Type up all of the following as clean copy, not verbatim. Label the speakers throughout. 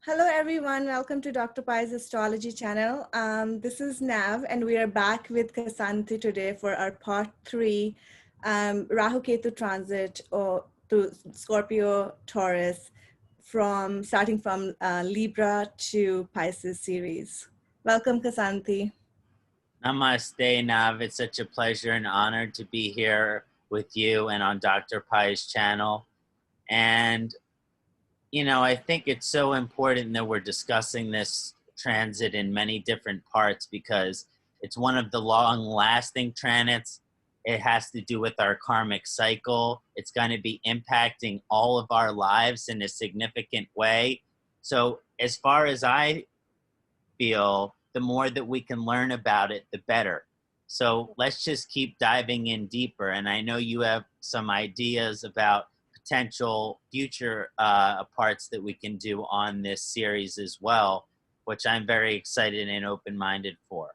Speaker 1: Hello, everyone. Welcome to Dr. Pai's Astrology channel. This is Nav, and we are back with Kasanthi today for our part 3 Rahu Ketu transit to Scorpio Taurus starting from Libra to Pisces series. Welcome, Kasanthi.
Speaker 2: Namaste, Nav. It's such a pleasure and honor to be here with you and on Dr. Pai's channel. And I think it's so important that we're discussing this transit in many different parts because it's one of the long-lasting transits. It has to do with our karmic cycle. It's going to be impacting all of our lives in a significant way. So as far as I feel, the more that we can learn about it, the better. So let's just keep diving in deeper. And I know you have some ideas about potential future parts that we can do on this series as well, which I'm very excited and open-minded for.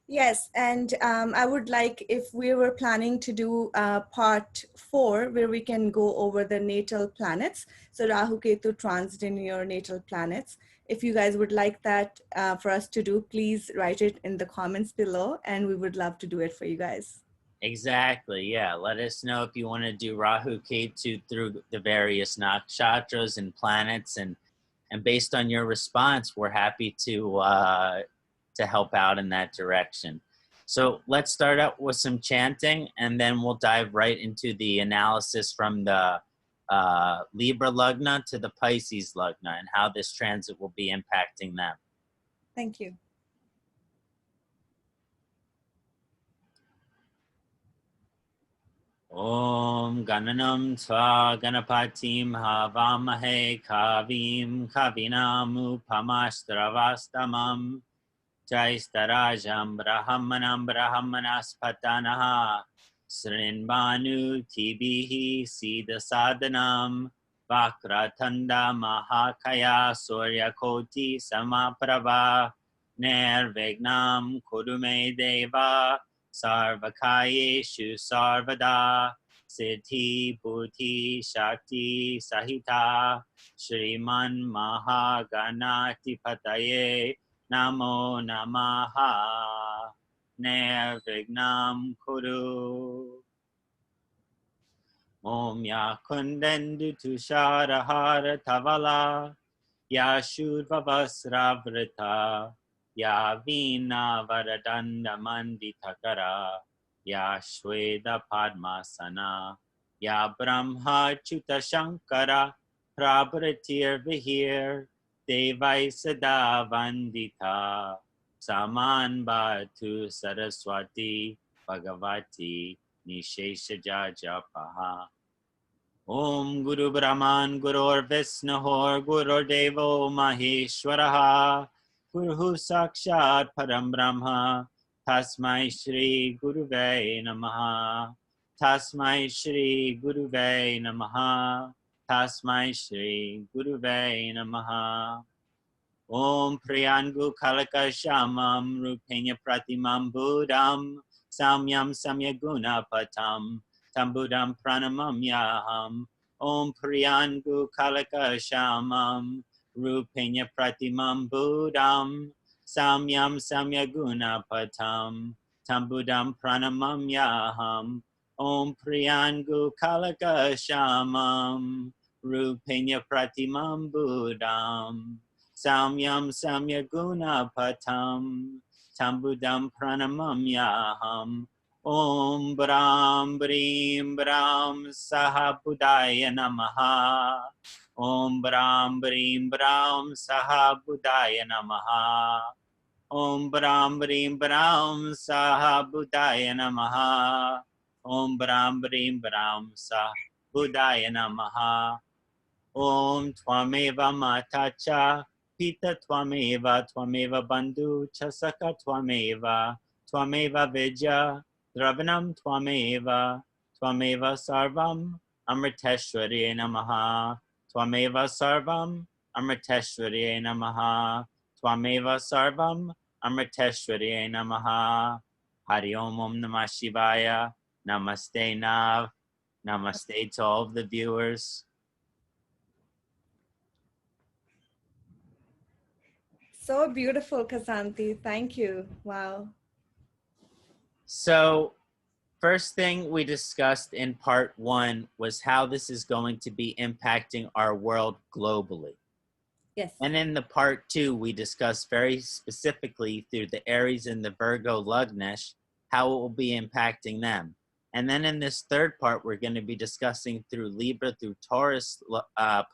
Speaker 1: Yes, and I would like, if we were planning to do part 4, where we can go over the natal planets, so Rahu Ketu transit in your natal planets. If you guys would like that for us to do, please write it in the comments below, and we would love to do it for you guys.
Speaker 2: Exactly, yeah. Let us know if you want to do Rahu Ketu through the various nakshatras and planets, and based on your response, we're happy to help out in that direction. So let's start out with some chanting, and then we'll dive right into the analysis from the Libra Lagna to the Pisces Lagna and how this transit will be impacting them.
Speaker 1: Thank you.
Speaker 2: Om Gananam Tva Ganapatim Havamahe Kavim Kavinam Upamastravastamam Jaistarajam Brahmanam Brahmanaspatanaha Srinbanu Tibihi Siddha Sadhanam Vakratanda Mahakaya Suryakoti Samaprabha Nirvignam Kurume Deva Sarvakayeshu Sarvada Siddhi Buddhi Shakti Sahita Shriman Mahaganati Pataye Namo Namaha Nirvignam Kuru Om Ya Kundendu Tusharahara Tavala Ya Shurvavasravrita Ya Vina Varadanda Manditakara Ya Shweda Padmasana Ya Brahma Chuta Shankara Prabhratir Vihir Devai Sada Vandita Saman Bhatu Saraswati Bhagavati Nisheshaja Japaha Om Guru Brahman Gurur Visnahor Gurur Devo Maheshwaraha Guru Sakshat Param Brahma Tasmai Shri Guruve Namaha Tasmai Shri Guruve Namaha Tasmai Shri Guruve Namaha Om Priyangu Kalaka Shamam Rupenya Pratimam Buddham Samyam Samyaguna Patam Tambudam Pranamam Yaham Om Priyangu Kalaka Shamam Rupenya Pratimam Buddham Samyam Samyaguna Patam Tambudam Pranamam Yaham Om Priyangu Kalaka Shamam Rupenya Pratimam Buddham Samyam Samyaguna Patam Tambudam Pranamam Yaham Om Brahm Brim Brahm Sahabudaya Namaha Om Brahm Brim Brahm Sahabudaya Namaha Om Brahm Brim Brahm Sahabudaya Namaha Om Brahm Brim Brahm Sahabudaya Namaha Om Twameva Matacha Pita Twameva Twameva Bandhu Chasaka Twameva Twameva Vijja Dravanam Twameva Twameva Sarvam Amriteshwari Namaha Twameva Sarvam Amriteshwari Namaha Twameva Sarvam Amriteshwari Namaha Hari Om Namah Shivaya. Namaste Nav. Namaste to all of the viewers.
Speaker 1: So beautiful, Kasanti. Thank you. Wow.
Speaker 2: So, first thing we discussed in part 1 was how this is going to be impacting our world globally.
Speaker 1: Yes.
Speaker 2: And in the part 2, we discussed very specifically through the Aries and the Virgo Lugnesh, how it will be impacting them. And then in this third part, we're going to be discussing through Libra, through Taurus,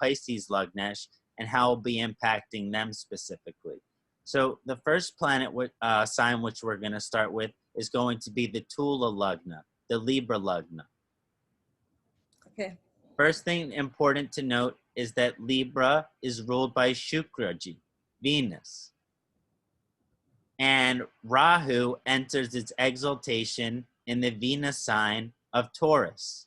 Speaker 2: Pisces Lugnesh, and how it will be impacting them specifically. So the first planet sign which we're going to start with is going to be the Tula Lugna, the Libra Lugna.
Speaker 1: Okay.
Speaker 2: First thing important to note is that Libra is ruled by Shukraji, Venus. And Rahu enters its exaltation in the Venus sign of Taurus.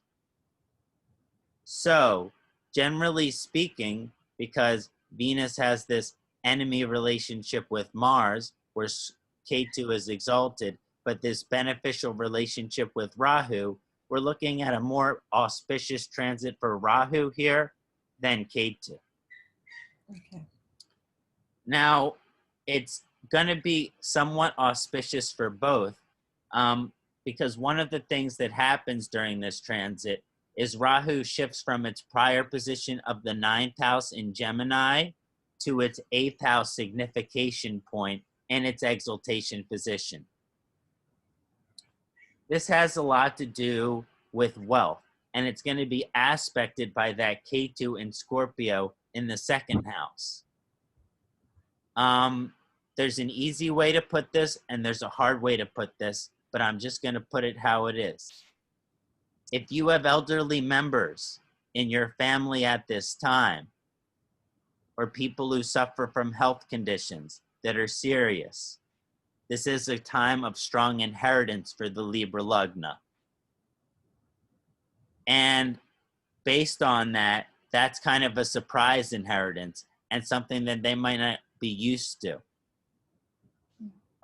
Speaker 2: So, generally speaking, because Venus has this enemy relationship with Mars, where Ketu is exalted, but this beneficial relationship with Rahu, we're looking at a more auspicious transit for Rahu here than Ketu.
Speaker 1: Okay.
Speaker 2: Now, it's going to be somewhat auspicious for both because one of the things that happens during this transit is Rahu shifts from its prior position of the 9th house in Gemini to its 8th house signification point in its exaltation position. This has a lot to do with wealth, and it's going to be aspected by that Ketu in Scorpio in the 2nd house. There's an easy way to put this, and there's a hard way to put this, but I'm just going to put it how it is. If you have elderly members in your family at this time, or people who suffer from health conditions that are serious, this is a time of strong inheritance for the Libra Lugna. And based on that, that's kind of a surprise inheritance and something that they might not be used to.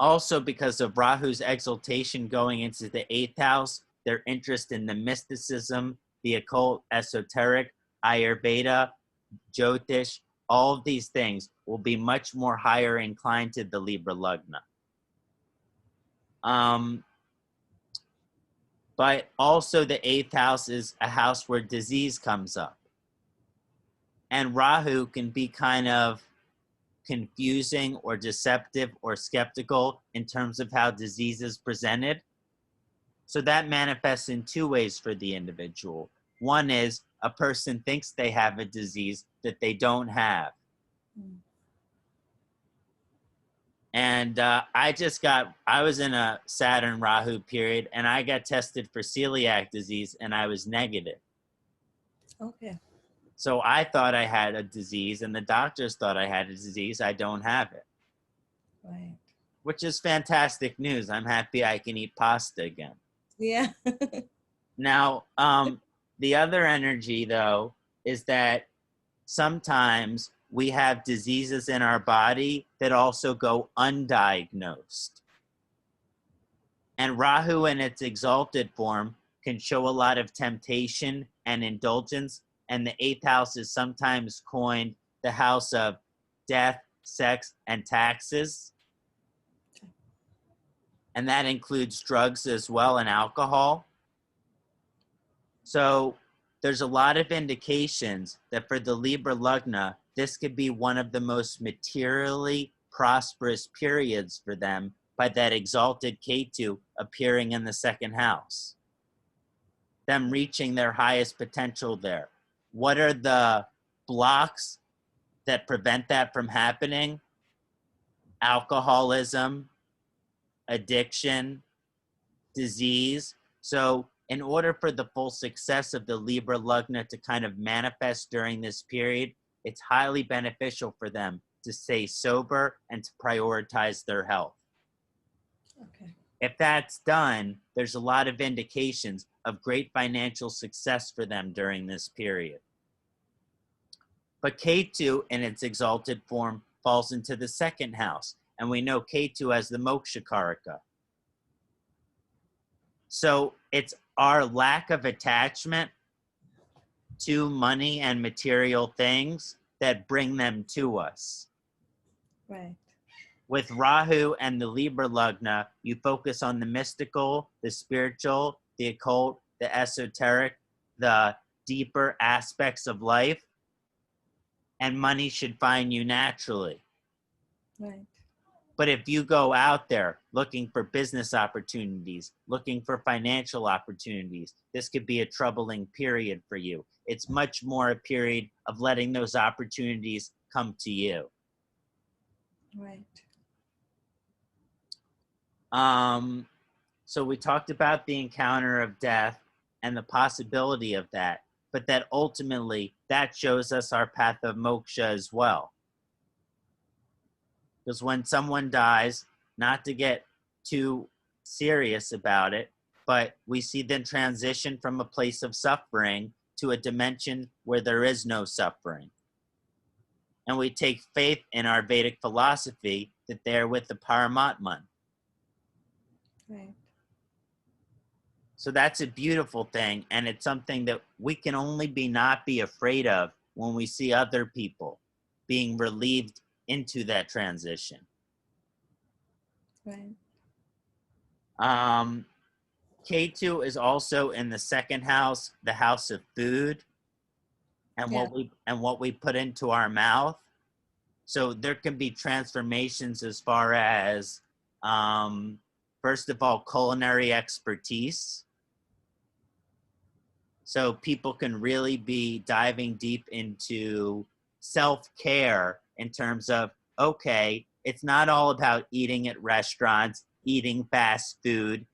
Speaker 2: Also, because of Rahu's exaltation going into the 8th house, their interest in the mysticism, the occult, esoteric, Ayurveda, Jyotish, all of these things will be much more higher inclined to the Libra Lugna. But also the 8th house is a house where disease comes up. And Rahu can be kind of confusing or deceptive or skeptical in terms of how disease is presented. So that manifests in two ways for the individual. One is a person thinks they have a disease that they don't have. And I was in a Saturn Rahu period, and I got tested for celiac disease, and I was negative.
Speaker 1: Okay.
Speaker 2: So I thought I had a disease, and the doctors thought I had a disease. I don't have it.
Speaker 1: Right.
Speaker 2: Which is fantastic news. I'm happy I can eat pasta again.
Speaker 1: Yeah.
Speaker 2: Now, the other energy, though, is that sometimes we have diseases in our body that also go undiagnosed. And Rahu in its exalted form can show a lot of temptation and indulgence. And the 8th house is sometimes coined the house of death, sex, and taxes. And that includes drugs as well and alcohol. So there's a lot of indications that for the Libra Lugna, this could be one of the most materially prosperous periods for them by that exalted Ketu appearing in the 2nd house. Them reaching their highest potential there. What are the blocks that prevent that from happening? Alcoholism, addiction, disease. So in order for the full success of the Libra Lugna to kind of manifest during this period, it's highly beneficial for them to stay sober and to prioritize their health.
Speaker 1: Okay.
Speaker 2: If that's done, there's a lot of indications of great financial success for them during this period. But Ketu in its exalted form falls into the 2nd house, and we know Ketu as the Moksha Karaka. So it's our lack of attachment to money and material things that bring them to us.
Speaker 1: Right.
Speaker 2: with Rahu and the Libra Lagna, you focus on the mystical, the spiritual, the occult, the esoteric, the deeper aspects of life, and money should find you naturally.
Speaker 1: Right.
Speaker 2: But if you go out there looking for business opportunities, looking for financial opportunities, this could be a troubling period for you. It's much more a period of letting those opportunities come to you.
Speaker 1: Right.
Speaker 2: So we talked about the encounter of death and the possibility of that, but that ultimately that shows us our path of moksha as well. Because when someone dies, not to get too serious about it, but we see them transition from a place of suffering to a dimension where there is no suffering. And we take faith in our Vedic philosophy that they're with the Paramatman.
Speaker 1: Right.
Speaker 2: So that's a beautiful thing, and it's something that we can only not be afraid of when we see other people being relieved into that transition.
Speaker 1: Right.
Speaker 2: Ketu is also in the second house, the house of food, and what we put into our mouth. So there can be transformations as far as, first of all, culinary expertise. So people can really be diving deep into self-care in terms of, okay, it's not all about eating at restaurants, eating fast food.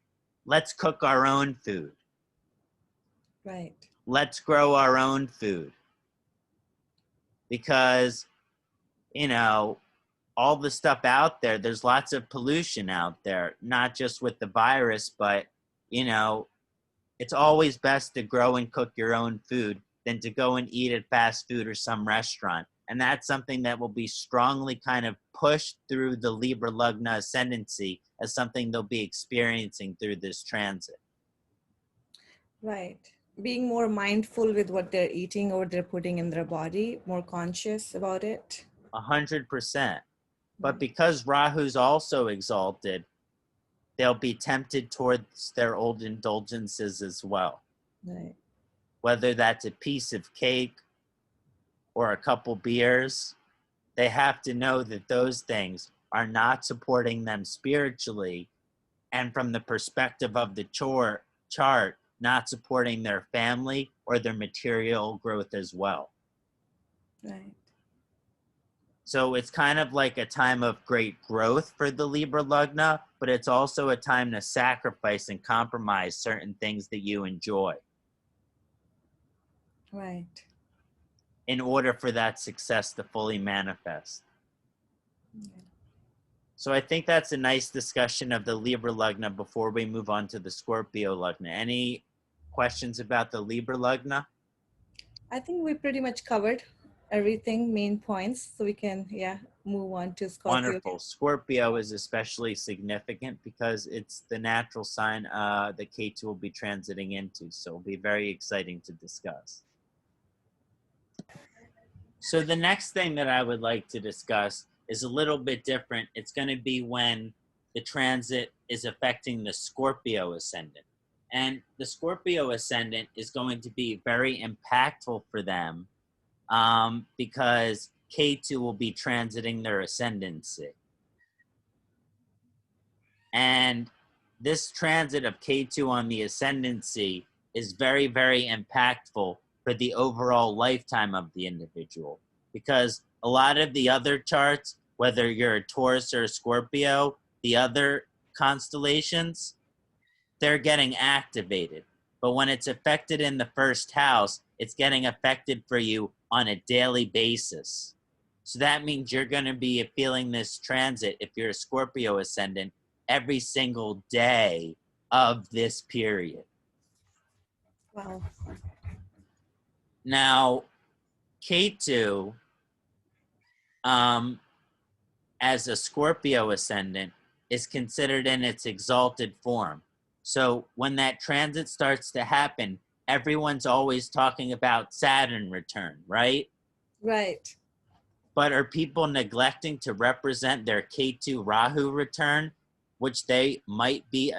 Speaker 2: Let's cook our own food.
Speaker 1: Right.
Speaker 2: Let's grow our own food. Because, you know, all the stuff out there, there's lots of pollution out there, not just with the virus, but, you know, it's always best to grow and cook your own food than to go and eat at fast food or some restaurant. And that's something that will be strongly kind of pushed through the Libra Lagna ascendancy as something they'll be experiencing through this transit.
Speaker 1: Right. Being more mindful with what they're eating or they're putting in their body, more conscious about it.
Speaker 2: 100%. But because Rahu's also exalted, they'll be tempted towards their old indulgences as well.
Speaker 1: Right.
Speaker 2: Whether that's a piece of cake or a couple beers, they have to know that those things are not supporting them spiritually, and from the perspective of the chart, not supporting their family or their material growth as well.
Speaker 1: Right.
Speaker 2: So it's kind of like a time of great growth for the Libra Lagna, but it's also a time to sacrifice and compromise certain things that you enjoy.
Speaker 1: Right.
Speaker 2: In order for that success to fully manifest.
Speaker 1: Yeah.
Speaker 2: So I think that's a nice discussion of the Libra Lagna before we move on to the Scorpio Lagna. Any questions about the Libra Lagna?
Speaker 1: I think we pretty much covered everything, main points, so we can, move on to Scorpio.
Speaker 2: Wonderful. Scorpio is especially significant because it's the natural sign that Ketu will be transiting into. So it'll be very exciting to discuss. So the next thing that I would like to discuss is a little bit different. It's going to be when the transit is affecting the Scorpio ascendant. And the Scorpio ascendant is going to be very impactful for them because Ketu will be transiting their ascendancy. And this transit of Ketu on the ascendancy is very, very impactful for the overall lifetime of the individual. Because a lot of the other charts, whether you're a Taurus or a Scorpio, the other constellations, they're getting activated. But when it's affected in the first house, it's getting affected for you on a daily basis. So that means you're going to be feeling this transit, if you're a Scorpio ascendant, every single day of this period.
Speaker 1: Wow.
Speaker 2: Now, Ketu, as a Scorpio ascendant, is considered in its exalted form. So when that transit starts to happen, everyone's always talking about Saturn return, right?
Speaker 1: Right.
Speaker 2: But are people neglecting to represent their Ketu Rahu return, which they might be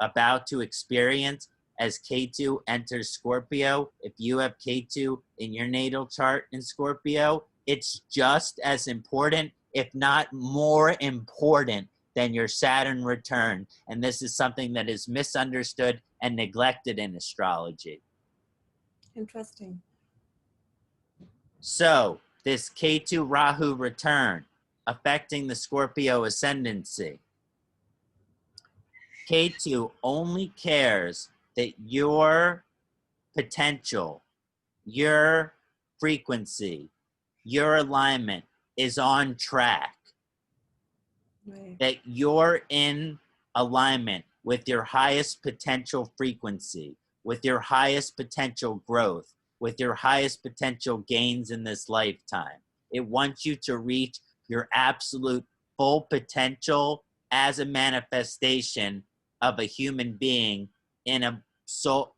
Speaker 2: about to experience as Ketu enters Scorpio? If you have Ketu in your natal chart in Scorpio, it's just as important, if not more important, than your Saturn return. And this is something that is misunderstood and neglected in astrology.
Speaker 1: Interesting.
Speaker 2: So, this Ketu Rahu return affecting the Scorpio ascendancy. Ketu only cares that your potential, your frequency, your alignment is on track.
Speaker 1: Right.
Speaker 2: That you're in alignment with your highest potential frequency, with your highest potential growth, with your highest potential gains in this lifetime. It wants you to reach your absolute full potential as a manifestation of a human being in a soul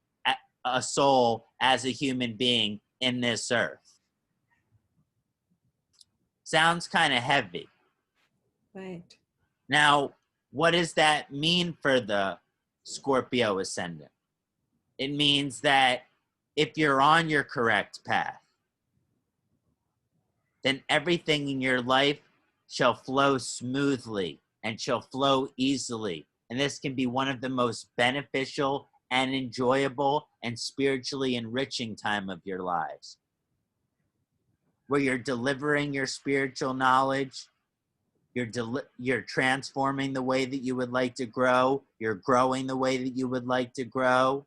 Speaker 2: as a human being in this earth. Sounds kind of heavy.
Speaker 1: Right.
Speaker 2: Now, what does that mean for the Scorpio ascendant? It means that if you're on your correct path, then everything in your life shall flow smoothly and shall flow easily. And this can be one of the most beneficial and enjoyable and spiritually enriching time of your lives, where you're delivering your spiritual knowledge, you're transforming the way that you would like to grow, you're growing the way that you would like to grow,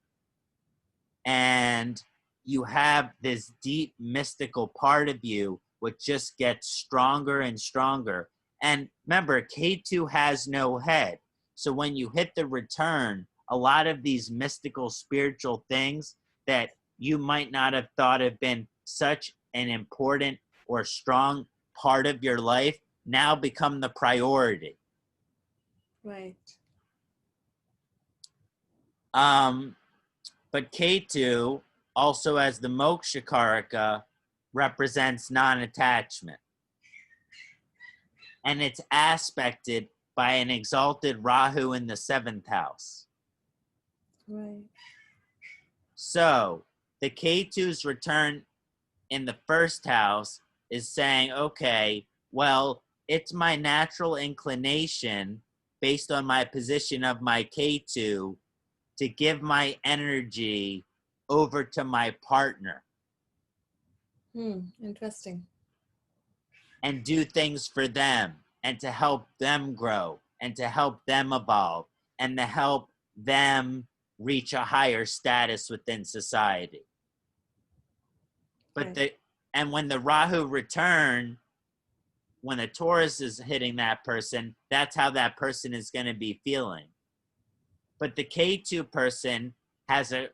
Speaker 2: and you have this deep mystical part of you which just gets stronger and stronger. And remember, K2 has no head. So when you hit the return, a lot of these mystical spiritual things that you might not have thought have been such an important or strong part of your life now become the priority.
Speaker 1: Right.
Speaker 2: But Ketu, also as the Moksha Karaka, represents non-attachment. And it's aspected by an exalted Rahu in the 7th house.
Speaker 1: Right.
Speaker 2: So the Ketu's return in the 1st house is saying, okay, well, it's my natural inclination based on my position of my Ketu to give my energy over to my partner.
Speaker 1: Interesting.
Speaker 2: And do things for them and to help them grow and to help them evolve and to help them reach a higher status within society. But
Speaker 1: Right.
Speaker 2: when the Rahu return, when the Taurus is hitting that person, that's how that person is going to be feeling. But the Ketu person has a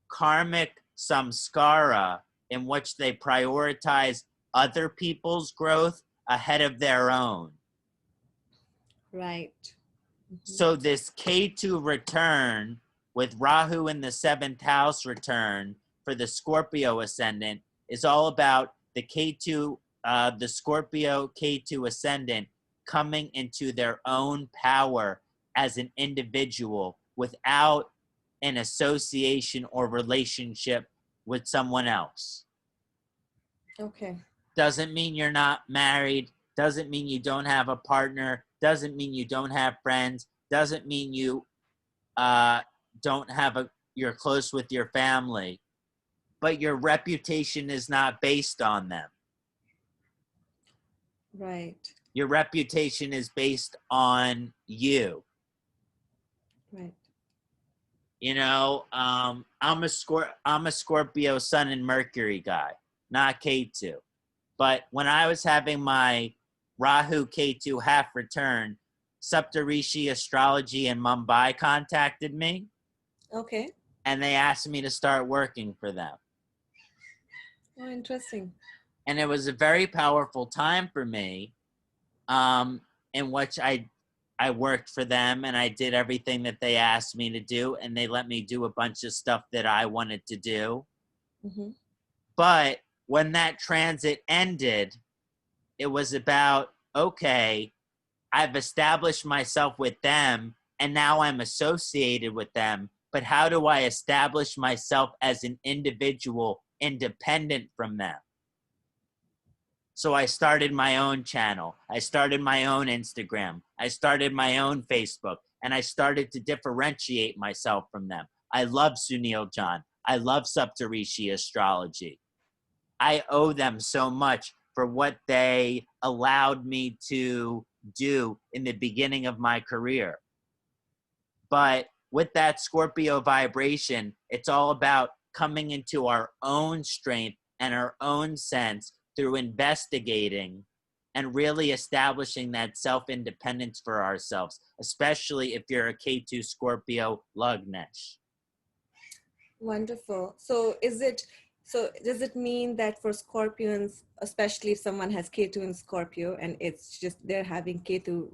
Speaker 2: karmic samskara in which they prioritize other people's growth ahead of their own.
Speaker 1: Right.
Speaker 2: So this Ketu return with Rahu in the 7th house return for the Scorpio ascendant is all about the Ketu, the Scorpio Ketu ascendant coming into their own power as an individual without an association or relationship with someone else.
Speaker 1: Okay.
Speaker 2: Doesn't mean you're not married, doesn't mean you don't have a partner, doesn't mean you don't have friends, doesn't mean you don't have you're close with your family, but your reputation is not based on them.
Speaker 1: Right.
Speaker 2: Your reputation is based on you.
Speaker 1: Right.
Speaker 2: You know, I'm a Scorpio Sun and Mercury guy, not K2. But when I was having my Rahu Ketu half return, Saptarishi Astrology in Mumbai contacted me.
Speaker 1: Okay.
Speaker 2: And they asked me to start working for them.
Speaker 1: Oh, interesting.
Speaker 2: And it was a very powerful time for me, in which I worked for them and I did everything that they asked me to do, and they let me do a bunch of stuff that I wanted to do.
Speaker 1: Mm-hmm.
Speaker 2: But when that transit ended, it was about, okay, I've established myself with them and now I'm associated with them, but how do I establish myself as an individual independent from them? So I started my own channel. I started my own Instagram. I started my own Facebook, and I started to differentiate myself from them. I love Sunil John. I love Saptarishi astrology. I owe them so much for what they allowed me to do in the beginning of my career. But with that Scorpio vibration, it's all about coming into our own strength and our own sense through investigating and really establishing that self-independence for ourselves, especially if you're a Ketu Scorpio Lagnesh.
Speaker 1: Wonderful. So does it mean that for Scorpions, especially if someone has Ketu in Scorpio and it's just they're having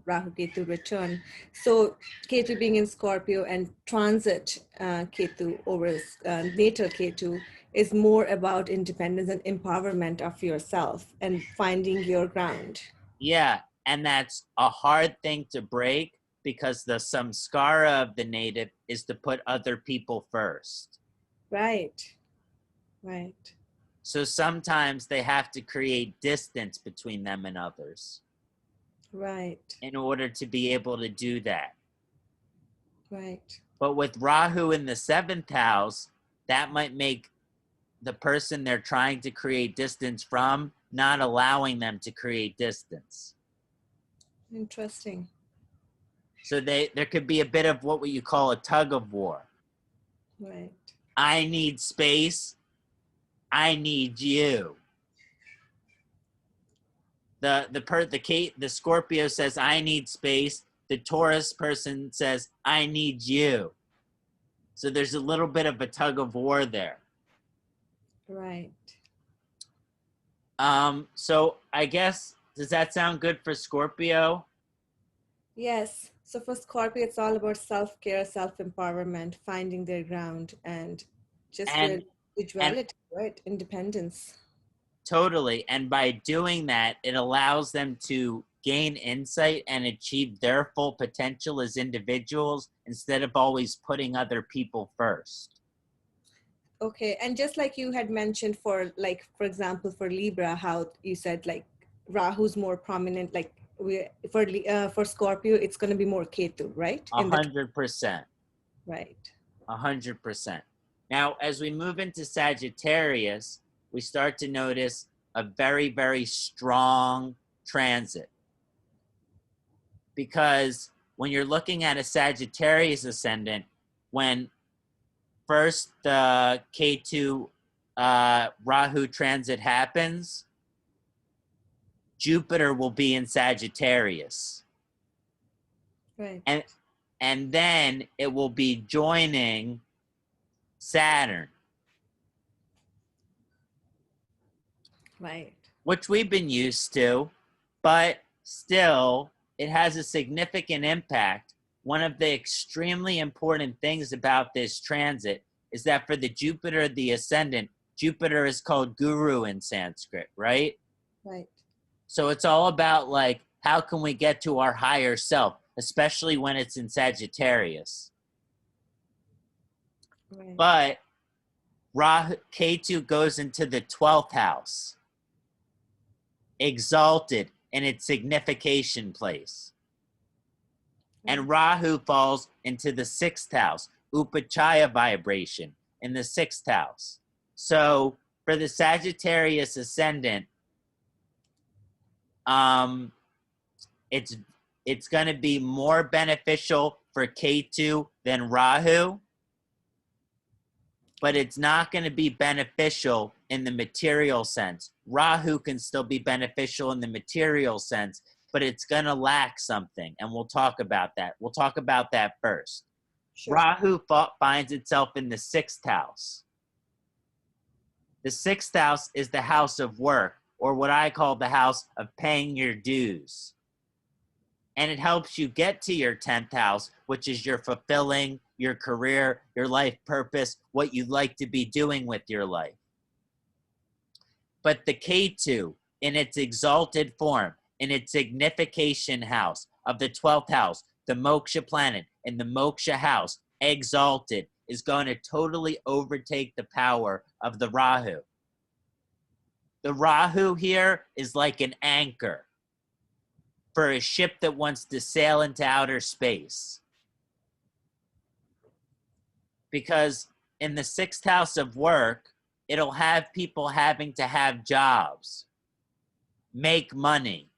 Speaker 1: Rahu Ketu return, so Ketu being in Scorpio and transit Ketu over natal Ketu is more about independence and empowerment of yourself and finding your ground.
Speaker 2: Yeah, and that's a hard thing to break because the samskara of the native is to put other people first.
Speaker 1: Right. Right.
Speaker 2: So sometimes they have to create distance between them and others.
Speaker 1: Right.
Speaker 2: In order to be able to do that.
Speaker 1: Right.
Speaker 2: But with Rahu in the 7th house, that might make the person they're trying to create distance from not allowing them to create distance.
Speaker 1: Interesting.
Speaker 2: So there could be a bit of what you call a tug of war.
Speaker 1: Right.
Speaker 2: I need space. I need you. The Scorpio says, I need space. The Taurus person says, I need you. So there's a little bit of a tug of war there.
Speaker 1: Right.
Speaker 2: So I guess, does that sound good for Scorpio?
Speaker 1: Yes. So for Scorpio, it's all about self-care, self-empowerment, finding their ground, and just their individuality, right? Independence.
Speaker 2: Totally. And by doing that, it allows them to gain insight and achieve their full potential as individuals instead of always putting other people first.
Speaker 1: Okay. And just like you had mentioned for example, for Libra, how you said like Rahu's more prominent, like for Scorpio, it's going to be more Ketu, right?
Speaker 2: 100%.
Speaker 1: Right.
Speaker 2: 100%. Now, as we move into Sagittarius, we start to notice a very, very strong transit. Because when you're looking at a Sagittarius ascendant, when first the Ketu Rahu transit happens, Jupiter will be in Sagittarius.
Speaker 1: Right.
Speaker 2: And then it will be joining Saturn.
Speaker 1: Right.
Speaker 2: Which we've been used to, but still it has a significant impact. One of the extremely important things about this transit is that for the Jupiter, the ascendant, Jupiter is called Guru in Sanskrit, right?
Speaker 1: Right.
Speaker 2: So it's all about like, how can we get to our higher self, especially when it's in Sagittarius.
Speaker 1: Right.
Speaker 2: But Rahu, Ketu goes into the 12th house, Exalted in its signification place. And Rahu falls into the 6th house, Upachaya vibration in the 6th house. So for the Sagittarius ascendant, it's going to be more beneficial for Ketu than Rahu, but it's not going to be beneficial in the material sense. Rahu can still be beneficial in the material sense, but it's going to lack something, and we'll talk about that. We'll talk about that first. Sure. Rahu finds itself in the 6th house. The 6th house is the house of work, or what I call the house of paying your dues. And it helps you get to your 10th house, which is your fulfilling, your career, your life purpose, what you'd like to be doing with your life. But the Ketu, in its exalted form, in its signification house of the 12th house, the moksha planet in the moksha house, exalted, is going to totally overtake the power of the Rahu. The Rahu here is like an anchor for a ship that wants to sail into outer space. Because in the 6th house of work, it'll have people having to have jobs, make money,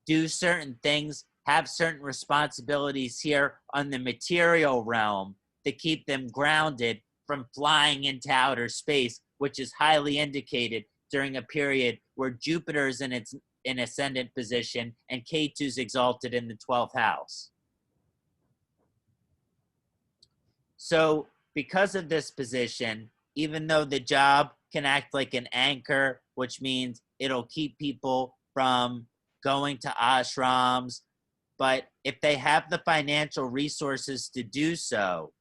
Speaker 2: do certain things, have certain responsibilities here on the material realm to keep them grounded from flying into outer space, which is highly indicated during a period where Jupiter is in ascendant position and Ketu's exalted in the 12th house. So because of this position, even though the job can act like an anchor, which means it'll keep people from going to ashrams, but if they have the financial resources to do so,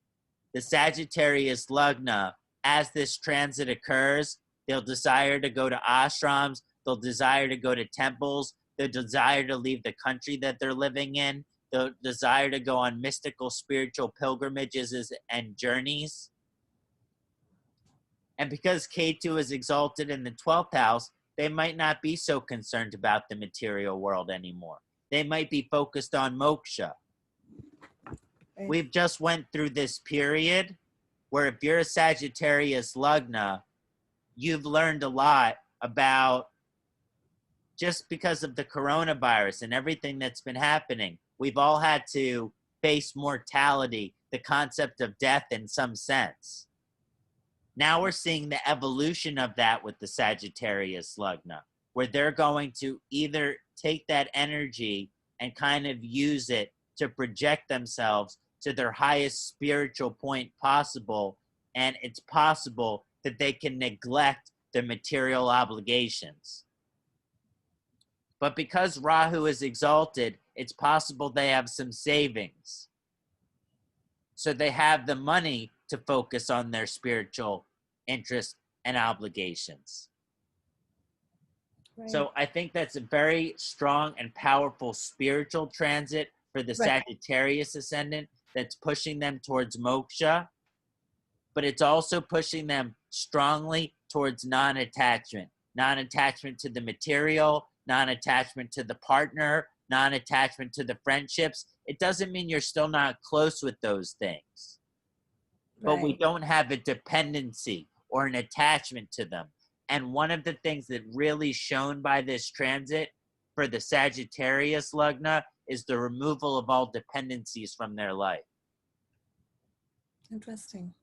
Speaker 2: the Sagittarius Lagna, as this transit occurs, they'll desire to go to ashrams, they'll desire to go to temples, they'll desire to leave the country that they're living in, they'll desire to go on mystical spiritual pilgrimages and journeys. And because Ketu is exalted in the 12th house, they might not be so concerned about the material world anymore. They might be focused on moksha.
Speaker 1: Right.
Speaker 2: We've just went through this period where if you're a Sagittarius Lagna, you've learned a lot about, just because of the coronavirus and everything that's been happening, we've all had to face mortality, the concept of death in some sense. Now we're seeing the evolution of that with the Sagittarius Lagna, where they're going to either take that energy and kind of use it to project themselves to their highest spiritual point possible, and it's possible that they can neglect their material obligations. But because Rahu is exalted, it's possible they have some savings. So they have the money to focus on their spiritual interests and obligations.
Speaker 1: Right.
Speaker 2: So I think that's a very strong and powerful spiritual transit for the Sagittarius ascendant that's pushing them towards moksha, but it's also pushing them strongly towards non-attachment. Non-attachment to the material, non-attachment to the partner, non-attachment to the friendships. It doesn't mean you're still not close with those things, but we don't have a dependency or an attachment to them. And one of the things that really shown by this transit for the Sagittarius Lagna is the removal of all dependencies from their life.
Speaker 1: Interesting.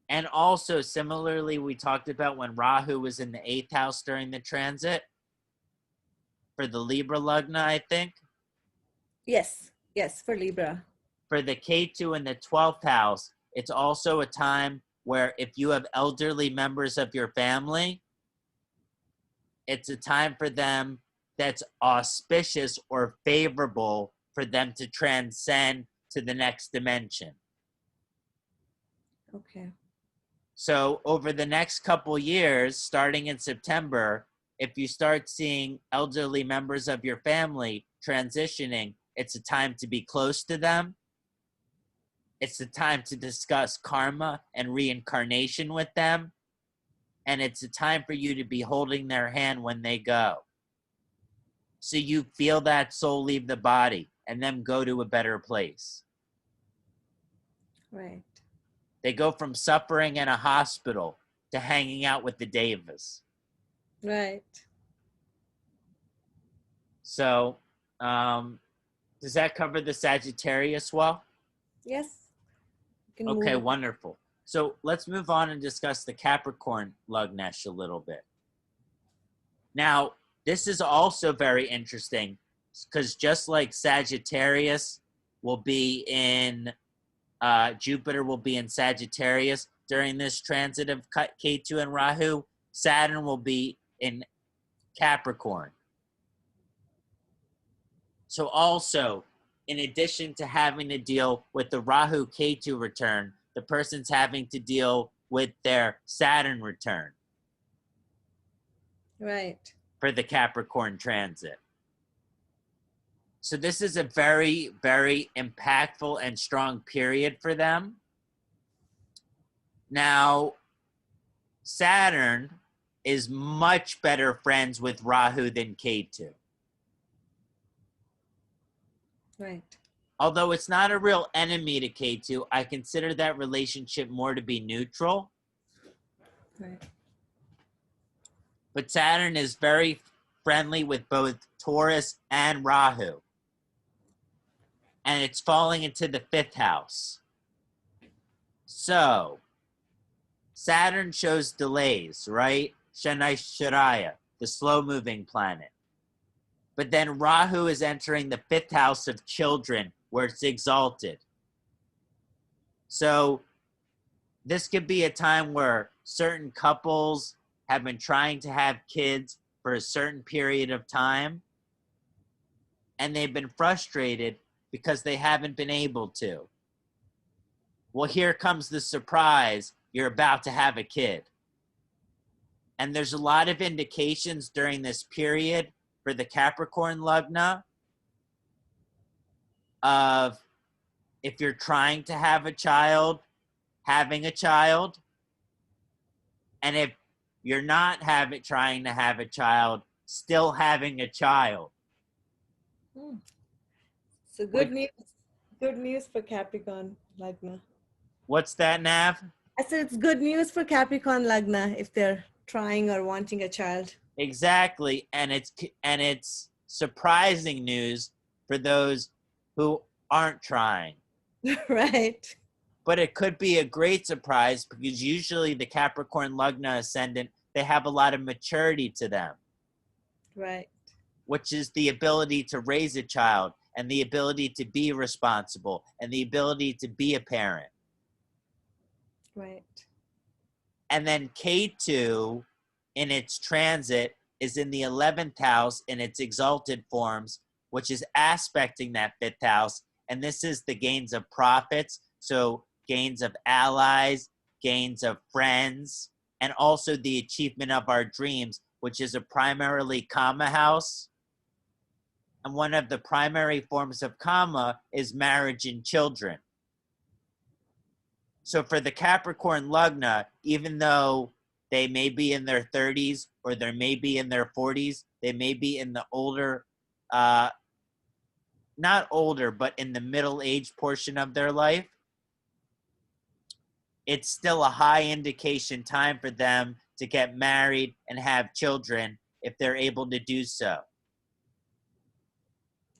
Speaker 2: And also, similarly, we talked about when Rahu was in the 8th house during the transit for the Libra Lagna, I think.
Speaker 1: Yes, yes, for Libra.
Speaker 2: For the Ketu in the 12th house, it's also a time where if you have elderly members of your family, it's a time for them that's auspicious or favorable for them to transcend to the next dimension.
Speaker 1: Okay.
Speaker 2: So over the next couple years, starting in September, if you start seeing elderly members of your family transitioning, it's a time to be close to them. It's a time to discuss karma and reincarnation with them. And it's a time for you to be holding their hand when they go. So you feel that soul leave the body and them go to a better place.
Speaker 1: Right.
Speaker 2: They go from suffering in a hospital to hanging out with the devas.
Speaker 1: Right.
Speaker 2: So, does that cover the Sagittarius well?
Speaker 1: Yes.
Speaker 2: Okay, wonderful. So let's move on and discuss the Capricorn Lagnesh a little bit. Now, this is also very interesting because just like Sagittarius will be in, Jupiter will be in Sagittarius during this transit of Ketu and Rahu, Saturn will be in Capricorn. So also, in addition to having to deal with the Rahu Ketu return, the person's having to deal with their Saturn return.
Speaker 1: Right.
Speaker 2: for the Capricorn transit. So this is a very, very impactful and strong period for them. Now, Saturn is much better friends with Rahu than Ketu.
Speaker 1: Right.
Speaker 2: Although it's not a real enemy to Ketu, I consider that relationship more to be neutral.
Speaker 1: Right.
Speaker 2: But Saturn is very friendly with both Taurus and Rahu. And it's falling into the 5th house. So, Saturn shows delays, right? Shanai Shiraya, the slow moving planet. But then Rahu is entering the 5th house of children, where it's exalted. So, this could be a time where certain couples have been trying to have kids for a certain period of time, and they've been frustrated because they haven't been able to. Well, here comes the surprise. You're about to have a kid. And there's a lot of indications during this period for the Capricorn Lagna of, if you're trying to have a child, having a child. And if you're not trying to have a child, still having a child.
Speaker 1: So good news. Good news for Capricorn Lagna.
Speaker 2: What's that, Nav?
Speaker 1: I said it's good news for Capricorn Lagna if they're trying or wanting a child.
Speaker 2: Exactly, and it's surprising news for those who aren't trying.
Speaker 1: Right.
Speaker 2: But it could be a great surprise because usually the Capricorn Lagna Ascendant, they have a lot of maturity to them.
Speaker 1: Right.
Speaker 2: Which is the ability to raise a child and the ability to be responsible and the ability to be a parent.
Speaker 1: Right.
Speaker 2: And then K2 in its transit is in the 11th house in its exalted forms, which is aspecting that 5th house. And this is the gains of profits. So gains of allies, gains of friends, and also the achievement of our dreams, which is a primarily Kama house. And one of the primary forms of Kama is marriage and children. So for the Capricorn Lagna, even though they may be in their 30s or they may be in their 40s, they may be in the older, not older, but in the middle age portion of their life, it's still a high indication time for them to get married and have children if they're able to do so.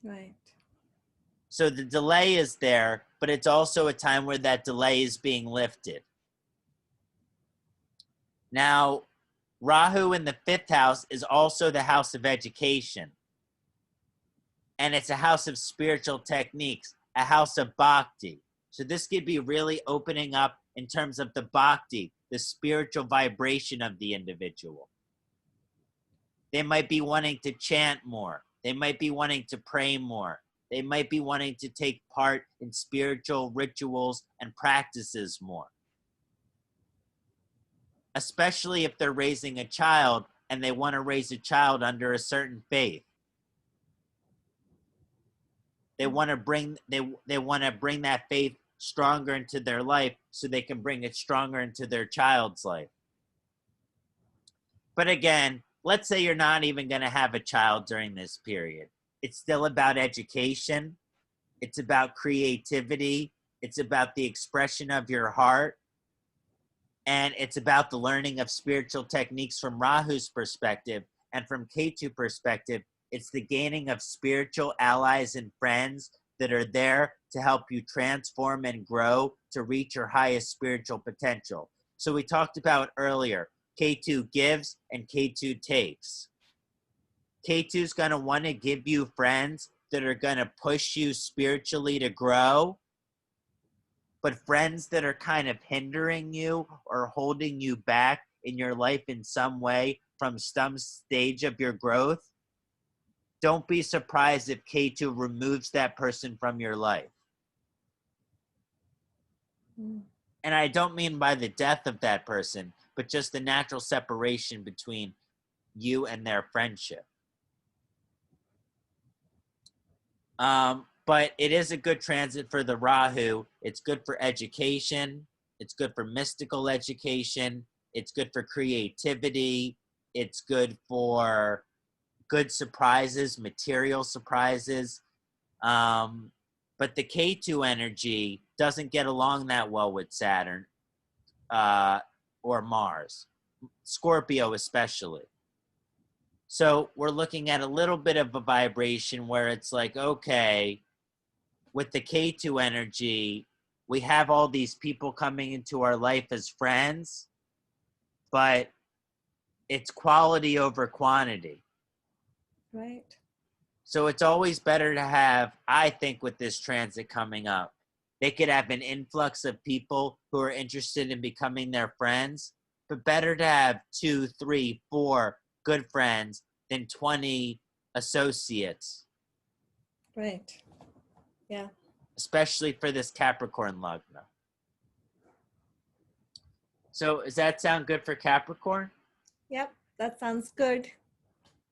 Speaker 1: Right.
Speaker 2: So the delay is there, but it's also a time where that delay is being lifted. Now, Rahu in the 5th house is also the house of education. And it's a house of spiritual techniques, a house of bhakti. So this could be really opening up in terms of the bhakti, the spiritual vibration of the individual. They might be wanting to chant more. They might be wanting to pray more. They might be wanting to take part in spiritual rituals and practices more. Especially if they're raising a child and they want to raise a child under a certain faith. They want to bring that faith stronger into their life so they can bring it stronger into their child's life. But again, let's say you're not even going to have a child during this period. It's still about education. It's about creativity. It's about the expression of your heart. And it's about the learning of spiritual techniques from Rahu's perspective, and from Ketu perspective, it's the gaining of spiritual allies and friends that are there to help you transform and grow to reach your highest spiritual potential. So we talked about earlier, Ketu gives and Ketu takes. Ketu's going to want to give you friends that are going to push you spiritually to grow. But friends that are kind of hindering you or holding you back in your life in some way from some stage of your growth, don't be surprised if Ketu removes that person from your life. And I don't mean by the death of that person, but just the natural separation between you and their friendship. But it is a good transit for the Rahu. It's good for education. It's good for mystical education. It's good for creativity. It's good for good surprises, material surprises. But the Ketu energy doesn't get along that well with Saturn or Mars, Scorpio especially. So we're looking at a little bit of a vibration where it's like, okay, with the Ketu energy, we have all these people coming into our life as friends, but it's quality over quantity.
Speaker 1: Right.
Speaker 2: So it's always better to have, I think, with this transit coming up, they could have an influx of people who are interested in becoming their friends, but better to have 2, 3, 4 good friends than 20 associates.
Speaker 1: Right. Yeah.
Speaker 2: Especially for this Capricorn lugna. So does that sound good for Capricorn?
Speaker 1: Yep. That sounds good.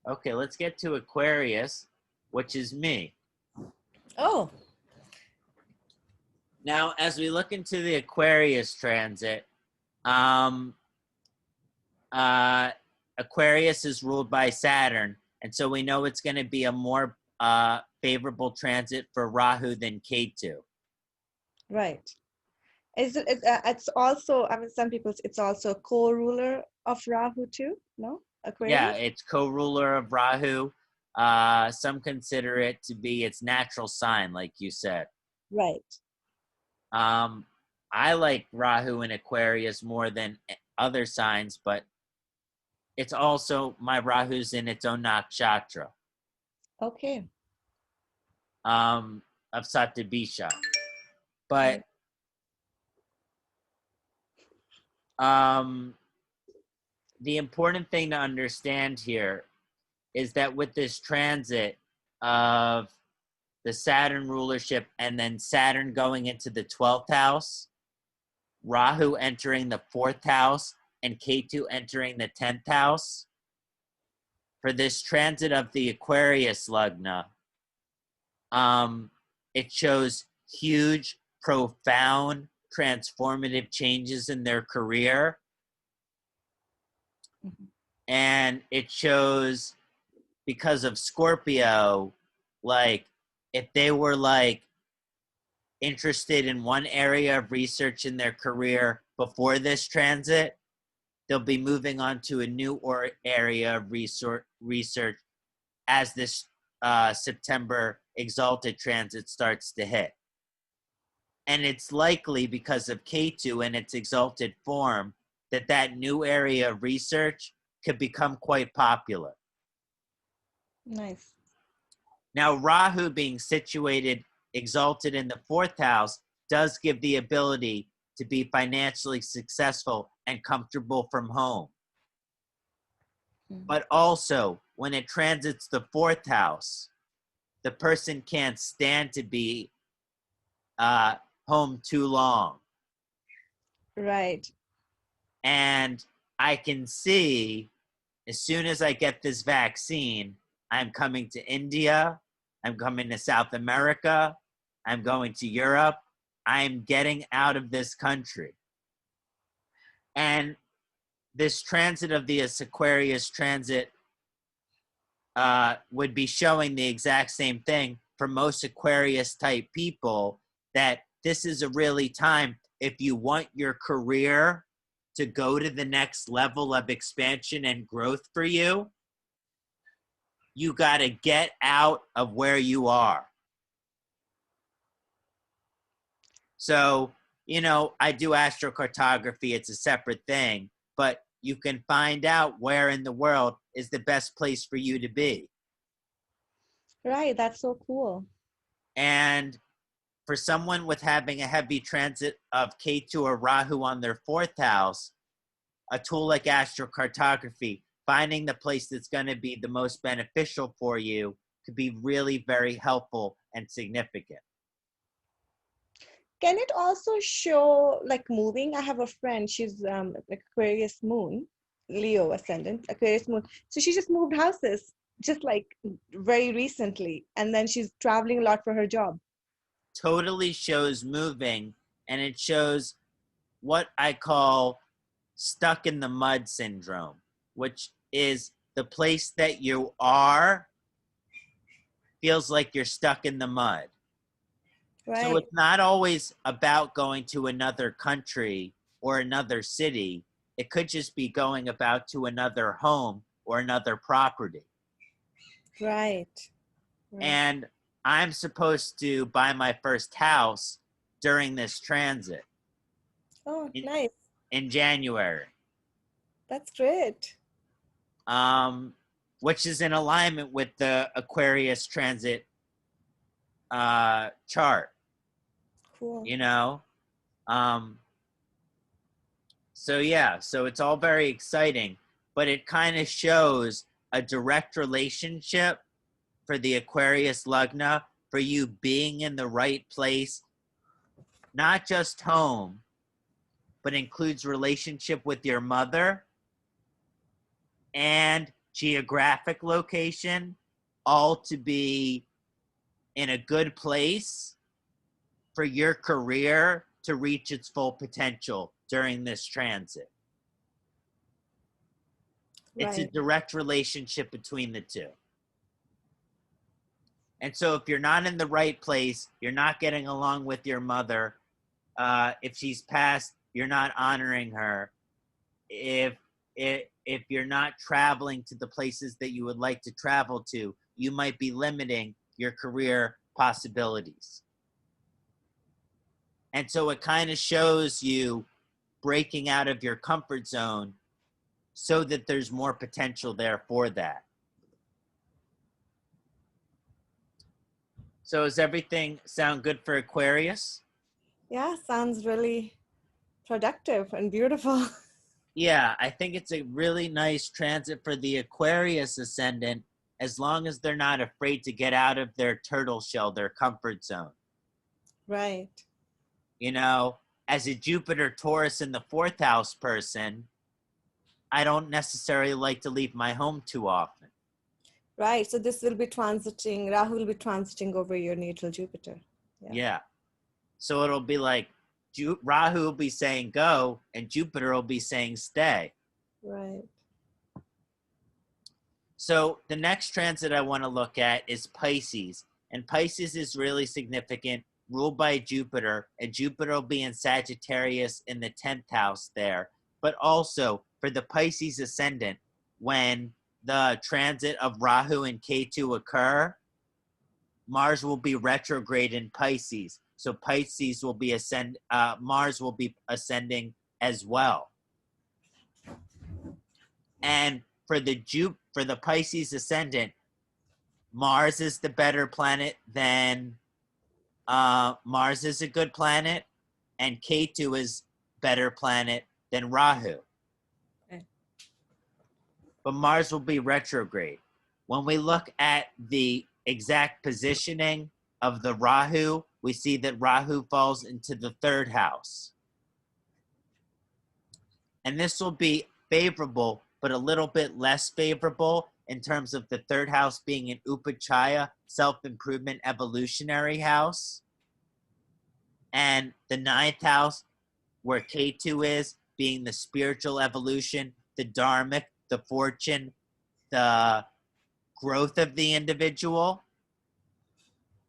Speaker 2: Okay, let's get to Aquarius, which is me.
Speaker 1: Oh.
Speaker 2: Now, as we look into the Aquarius transit, Aquarius is ruled by Saturn, and so we know it's going to be a more favorable transit for Rahu than Ketu.
Speaker 1: Right. It's also, I mean, some people, it's also a co-ruler of Rahu too, no? Aquarius?
Speaker 2: Yeah, it's co-ruler of Rahu. Some consider it to be its natural sign, like you said.
Speaker 1: Right.
Speaker 2: I like Rahu in Aquarius more than other signs, but it's also, my Rahu's in its own nakshatra.
Speaker 1: Okay.
Speaker 2: Of Satyabisha. But the important thing to understand here is that with this transit of the Saturn rulership and then Saturn going into the 12th house, Rahu entering the 4th house, and Ketu entering the 10th house, for this transit of the Aquarius lugna, it shows huge, profound, transformative changes in their career.
Speaker 1: Mm-hmm.
Speaker 2: And it shows, because of Scorpio, like if they were like interested in one area of research in their career before this transit, they'll be moving on to a new area of research as this September Exalted transit starts to hit. And it's likely, because of Ketu and its exalted form, that that new area of research could become quite popular.
Speaker 1: Nice.
Speaker 2: Now, Rahu being situated exalted in the 4th house does give the ability to be financially successful and comfortable from home. But also, when it transits the 4th house, the person can't stand to be home too long.
Speaker 1: Right.
Speaker 2: And I can see, as soon as I get this vaccine, I'm coming to India, I'm coming to South America, I'm going to Europe, I'm getting out of this country. And this transit of the Aquarius transit would be showing the exact same thing for most Aquarius type people, that this is a really time, if you want your career to go to the next level of expansion and growth for you, you got to get out of where you are. So, you know, I do astrocartography, it's a separate thing, but you can find out where in the world is the best place for you to be.
Speaker 1: Right, that's so cool.
Speaker 2: And for someone with having a heavy transit of Ketu or Rahu on their 4th house, a tool like astrocartography, finding the place that's going to be the most beneficial for you, could be really very helpful and significant.
Speaker 1: Can it also show like moving? I have a friend, she's like Aquarius moon. Leo ascendant, Aquarius moon. So she just moved houses just like very recently. And then she's traveling a lot for her job.
Speaker 2: Totally shows moving, and it shows what I call stuck in the mud syndrome, which is the place that you are feels like you're stuck in the mud. So
Speaker 1: Right.
Speaker 2: it's not always about going to another country or another city. It could just be going about to another home or another property.
Speaker 1: Right.
Speaker 2: And I'm supposed to buy my first house during this transit
Speaker 1: Oh,
Speaker 2: in,
Speaker 1: nice.
Speaker 2: in January,
Speaker 1: That's great.
Speaker 2: which is in alignment with the Aquarius transit chart,
Speaker 1: Cool.
Speaker 2: you know? So yeah, so it's all very exciting, but it kind of shows a direct relationship for the Aquarius Lugna, for you being in the right place, not just home, but includes relationship with your mother and geographic location, all to be in a good place for your career to reach its full potential during this transit. It's a
Speaker 1: Right.
Speaker 2: direct relationship between the two. And so if you're not in the right place, you're not getting along with your mother. If she's passed, you're not honoring her. If you're not traveling to the places that you would like to travel to, you might be limiting your career possibilities. And so it kind of shows you breaking out of your comfort zone so that there's more potential there for that. So does everything sound good for Aquarius?
Speaker 1: Yeah, sounds really productive and beautiful.
Speaker 2: Yeah, I think it's a really nice transit for the Aquarius ascendant, as long as they're not afraid to get out of their turtle shell, their comfort zone.
Speaker 1: Right.
Speaker 2: You know, as a Jupiter Taurus in the fourth house person, I don't necessarily like to leave my home too often.
Speaker 1: Right. So this will be transiting, Rahu will be transiting over your natal Jupiter.
Speaker 2: Yeah. So it'll be like Rahu will be saying go and Jupiter will be saying stay.
Speaker 1: Right.
Speaker 2: So the next transit I want to look at is Pisces. And Pisces is really significant, ruled by Jupiter. And Jupiter will be in Sagittarius in the 10th house there. But also for the Pisces ascendant, when the transit of Rahu and Ketu occur, Mars will be retrograde in Pisces. So Pisces will be Mars will be ascending as well. And for the Pisces ascendant, Mars is the better planet than Mars is a good planet, and Ketu is better planet than Rahu.
Speaker 1: Okay.
Speaker 2: But Mars will be retrograde. When we look at the exact positioning of the Rahu, we see that Rahu falls into the third house. And this will be favorable, but a little bit less favorable in terms of the third house being an Upachaya, self-improvement, evolutionary house. And the ninth house, where Ketu is, being the spiritual evolution, the dharmic, the fortune, the growth of the individual.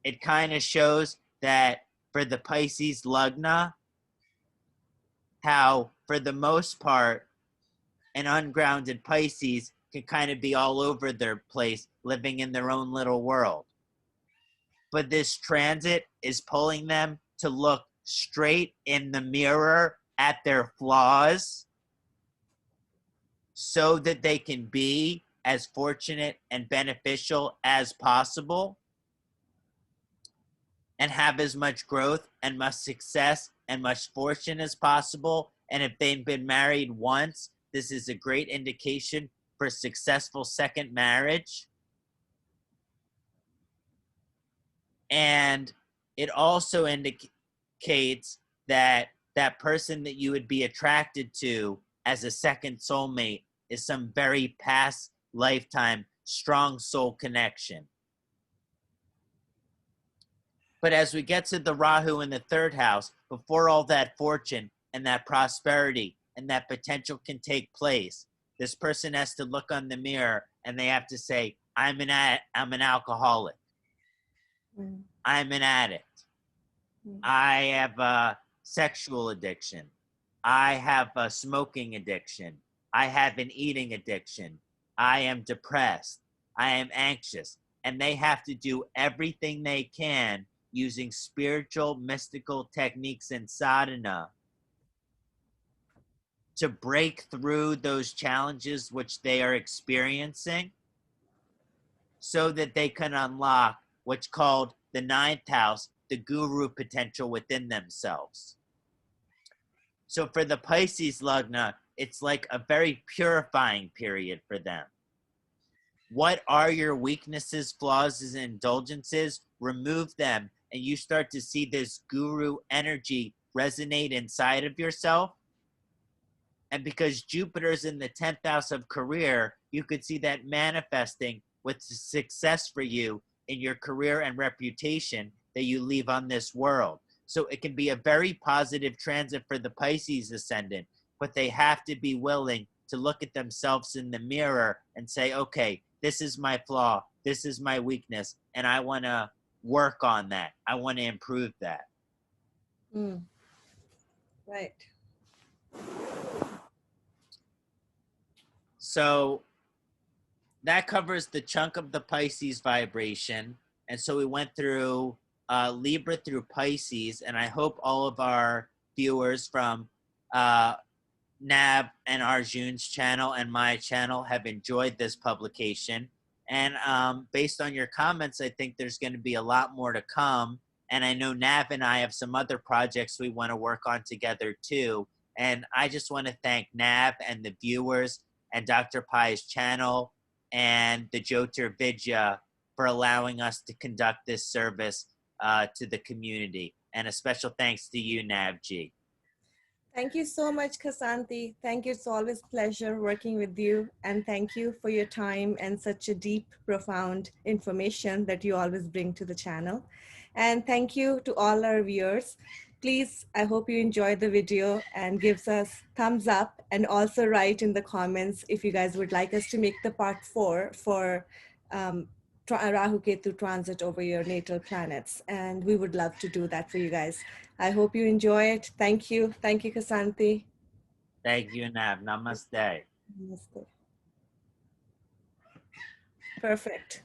Speaker 2: It kind of shows that for the Pisces Lugna, how for the most part, an ungrounded Pisces can kind of be all over their place, living in their own little world. But this transit is pulling them to look straight in the mirror at their flaws so that they can be as fortunate and beneficial as possible and have as much growth and much success and much fortune as possible. And if they've been married once, this is a great indication for a successful second marriage. And it also indicates that that person that you would be attracted to as a second soulmate is some very past lifetime strong soul connection. But as we get to the Rahu in the third house, before all that fortune and that prosperity and that potential can take place, this person has to look on the mirror and they have to say, I'm an alcoholic.
Speaker 1: Mm.
Speaker 2: I'm an addict.
Speaker 1: Mm.
Speaker 2: I have a sexual addiction. I have a smoking addiction. I have an eating addiction. I am depressed. I am anxious. And they have to do everything they can using spiritual, mystical techniques and sadhana to break through those challenges which they are experiencing so that they can unlock what's called the ninth house, the guru potential within themselves. So for the Pisces Lagna, it's like a very purifying period for them. What are your weaknesses, flaws, and indulgences? Remove them, and you start to see this guru energy resonate inside of yourself. And because Jupiter's in the 10th house of career, you could see that manifesting with success for you in your career and reputation that you leave on this world. So it can be a very positive transit for the Pisces ascendant, but they have to be willing to look at themselves in the mirror and say, okay, this is my flaw, this is my weakness, and I want to work on that. I want to improve that.
Speaker 1: Mm. Right.
Speaker 2: So that covers the chunk of the Pisces vibration. And so we went through Libra through Pisces, and I hope all of our viewers from Nav and Arjun's channel and my channel have enjoyed this publication. And based on your comments, I think there's going to be a lot more to come. And I know Nav and I have some other projects we want to work on together too. And I just want to thank Nav and the viewers and Dr. Pai's channel and the Jyotir Vidya for allowing us to conduct this service to the community. And a special thanks to you, Navjeet.
Speaker 1: Thank you so much, Kasanti. Thank you. It's always a pleasure working with you. And thank you for your time and such a deep, profound information that you always bring to the channel. And thank you to all our viewers. Please, I hope you enjoyed the video and gives us thumbs up, and also write in the comments if you guys would like us to make the part 4 for Rahu Ketu transit over your natal planets. And we would love to do that for you guys. I hope you enjoy it. Thank you. Thank you, Kasanti.
Speaker 2: Thank you, Nav. Namaste.
Speaker 1: Namaste. Perfect.